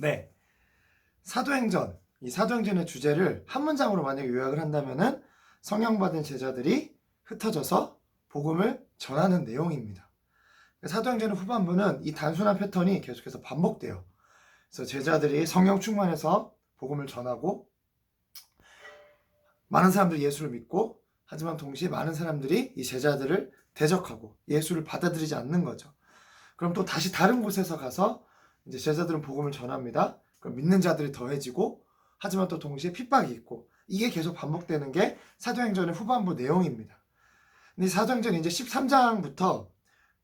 네, 사도행전, 이 사도행전의 주제를 한 문장으로 만약에 요약을 한다면은 성령받은 제자들이 흩어져서 복음을 전하는 내용입니다. 사도행전의 후반부는 이 단순한 패턴이 계속해서 반복돼요. 그래서 제자들이 성령 충만해서 복음을 전하고 많은 사람들이 예수를 믿고, 하지만 동시에 많은 사람들이 이 제자들을 대적하고 예수를 받아들이지 않는 거죠. 그럼 또 다시 다른 곳에서 가서 이제 제자들은 복음을 전합니다. 그럼 믿는 자들이 더해지고, 하지만 또 동시에 핍박이 있고, 이게 계속 반복되는 게 사도행전의 후반부 내용입니다. 근데 사도행전 이제 13장부터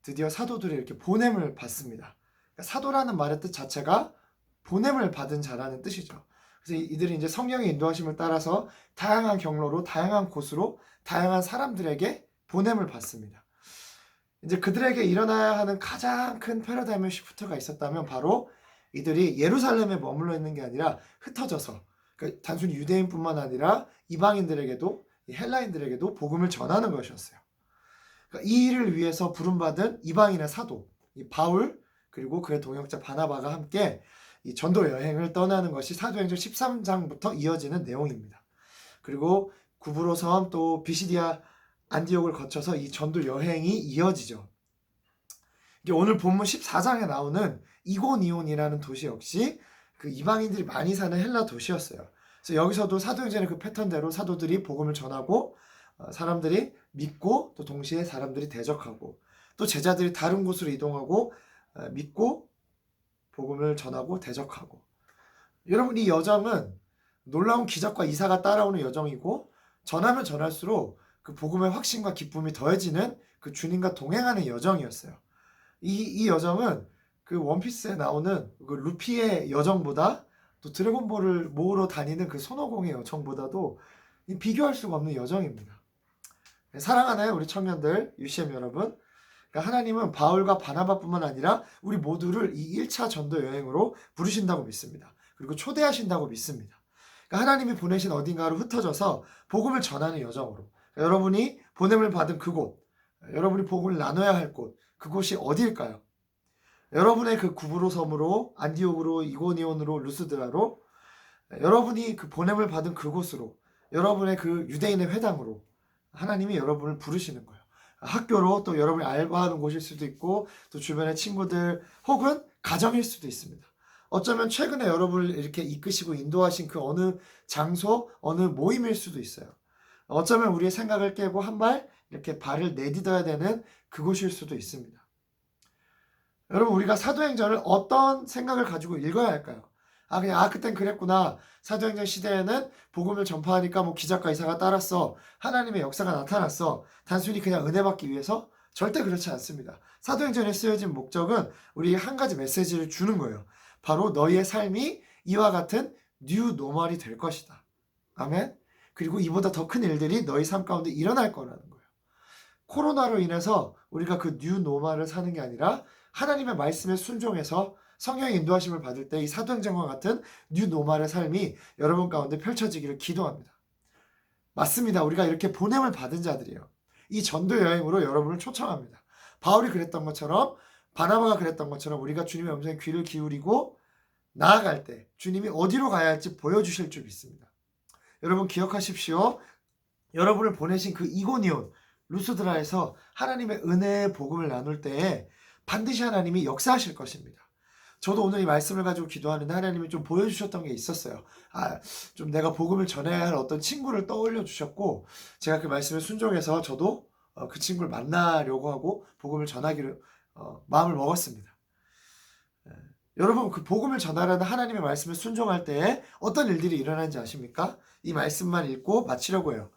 드디어 사도들이 이렇게 보냄을 받습니다. 그러니까 사도라는 말의 뜻 자체가 보냄을 받은 자라는 뜻이죠. 그래서 이들이 이제 성령의 인도하심을 따라서 다양한 경로로, 다양한 곳으로, 다양한 사람들에게 보냄을 받습니다. 이제 그들에게 일어나야 하는 가장 큰 패러다임 시프트가 있었다면 바로 이들이 예루살렘에 머물러 있는 게 아니라 흩어져서, 그러니까 단순히 유대인뿐만 아니라 이방인들에게도, 헬라인들에게도 복음을 전하는 것이었어요. 그러니까 이 일을 위해서 부름받은 이방인의 사도, 이 바울, 그리고 그의 동역자 바나바가 함께 이 전도 여행을 떠나는 것이 사도행전 13장부터 이어지는 내용입니다. 그리고 구브로섬 또 비시디아 안디옥을 거쳐서 이 전도 여행이 이어지죠. 이게 오늘 본문 14장에 나오는 이고니온이라는 도시 역시 그 이방인들이 많이 사는 헬라 도시였어요. 그래서 여기서도 사도행전의 그 패턴대로 사도들이 복음을 전하고, 사람들이 믿고, 또 동시에 사람들이 대적하고, 또 제자들이 다른 곳으로 이동하고, 믿고 복음을 전하고 대적하고. 여러분, 이 여정은 놀라운 기적과 이사가 따라오는 여정이고, 전하면 전할수록 그 복음의 확신과 기쁨이 더해지는 그 주님과 동행하는 여정이었어요. 이 여정은 그 원피스에 나오는 그 루피의 여정보다, 또 드래곤볼을 모으러 다니는 그 손오공의 여정보다도 비교할 수가 없는 여정입니다. 사랑하는 우리 청년들, UCM 여러분, 그러니까 하나님은 바울과 바나바뿐만 아니라 우리 모두를 이 1차 전도 여행으로 부르신다고 믿습니다. 그리고 초대하신다고 믿습니다. 그러니까 하나님이 보내신 어딘가로 흩어져서 복음을 전하는 여정으로, 그러니까 여러분이 보냄을 받은 그곳, 여러분이 복음을 나눠야 할 곳, 그곳이 어디일까요? 여러분의 그 구브로 섬으로, 안디옥으로, 이고니온으로, 루스드라로, 여러분이 그 보냄을 받은 그곳으로, 여러분의 그 유대인의 회당으로 하나님이 여러분을 부르시는 거예요. 학교로, 또 여러분이 알바하는 곳일 수도 있고, 또 주변의 친구들, 혹은 가정일 수도 있습니다. 어쩌면 최근에 여러분을 이렇게 이끄시고 인도하신 그 어느 장소, 어느 모임일 수도 있어요. 어쩌면 우리의 생각을 깨고 한 발 이렇게 발을 내딛어야 되는 그곳일 수도 있습니다. 여러분, 우리가 사도행전을 어떤 생각을 가지고 읽어야 할까요? 그냥 그땐 그랬구나. 사도행전 시대에는 복음을 전파하니까 뭐 기적과 이사가 따랐어. 하나님의 역사가 나타났어. 단순히 그냥 은혜 받기 위해서? 절대 그렇지 않습니다. 사도행전에 쓰여진 목적은 우리 한 가지 메시지를 주는 거예요. 바로 너희의 삶이 이와 같은 뉴 노멀이 될 것이다. 아멘. 그리고 이보다 더 큰 일들이 너희 삶 가운데 일어날 거라는 거예요. 코로나로 인해서 우리가 그 뉴 노멀을 사는 게 아니라 하나님의 말씀에 순종해서 성령의 인도하심을 받을 때 이 사도행전과 같은 뉴 노멀의 삶이 여러분 가운데 펼쳐지기를 기도합니다. 맞습니다. 우리가 이렇게 보냄을 받은 자들이에요. 이 전도 여행으로 여러분을 초청합니다. 바울이 그랬던 것처럼, 바나바가 그랬던 것처럼 우리가 주님의 음성에 귀를 기울이고 나아갈 때 주님이 어디로 가야 할지 보여주실 줄 믿습니다. 여러분 기억하십시오. 여러분을 보내신 그 이고니온, 루스드라에서 하나님의 은혜의 복음을 나눌 때에 반드시 하나님이 역사하실 것입니다. 저도 오늘 이 말씀을 가지고 기도하는데 하나님이 좀 보여주셨던 게 있었어요. 좀 내가 복음을 전해야 할 어떤 친구를 떠올려 주셨고, 제가 그 말씀에 순종해서 저도 그 친구를 만나려고 하고 복음을 전하기로 마음을 먹었습니다. 여러분, 그 복음을 전하라는 하나님의 말씀에 순종할 때에 어떤 일들이 일어나는지 아십니까? 이 말씀만 읽고 마치려고 해요.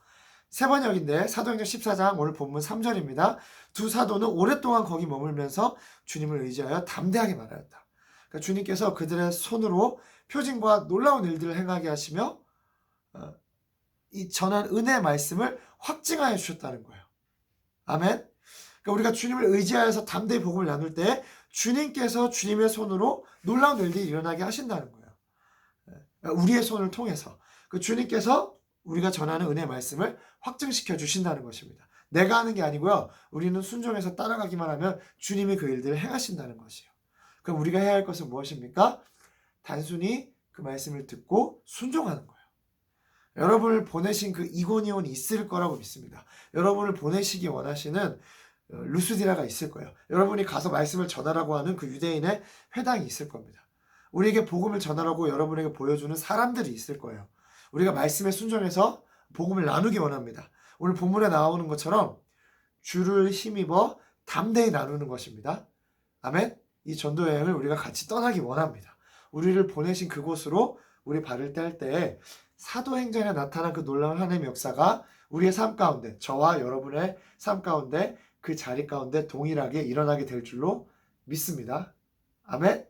세 번역인데 사도행전 14장 오늘 본문 3절입니다. 두 사도는 오랫동안 거기 머물면서 주님을 의지하여 담대하게 말하였다. 그러니까 주님께서 그들의 손으로 표징과 놀라운 일들을 행하게 하시며 이 전한 은혜의 말씀을 확증하여 주셨다는 거예요. 아멘. 그러니까 우리가 주님을 의지하여서 담대히 복음을 나눌 때 주님께서 주님의 손으로 놀라운 일들이 일어나게 하신다는 거예요. 우리의 손을 통해서 그 주님께서 우리가 전하는 은혜의 말씀을 확증시켜 주신다는 것입니다. 내가 하는 게 아니고요. 우리는 순종해서 따라가기만 하면 주님이 그 일들을 행하신다는 것이에요. 그럼 우리가 해야 할 것은 무엇입니까? 단순히 그 말씀을 듣고 순종하는 거예요. 여러분을 보내신 그 이고니온이 있을 거라고 믿습니다. 여러분을 보내시기 원하시는 루스디라가 있을 거예요. 여러분이 가서 말씀을 전하라고 하는 그 유대인의 회당이 있을 겁니다. 우리에게 복음을 전하라고 여러분에게 보여주는 사람들이 있을 거예요. 우리가 말씀에 순종해서 복음을 나누기 원합니다. 오늘 본문에 나오는 것처럼 주를 힘입어 담대히 나누는 것입니다. 아멘. 이 전도 여행을 우리가 같이 떠나기 원합니다. 우리를 보내신 그곳으로 우리 발을 뗄 때에 사도행전에 나타난 그 놀라운 하나님의 역사가 우리의 삶 가운데, 저와 여러분의 삶 가운데, 그 자리 가운데 동일하게 일어나게 될 줄로 믿습니다. 아멘.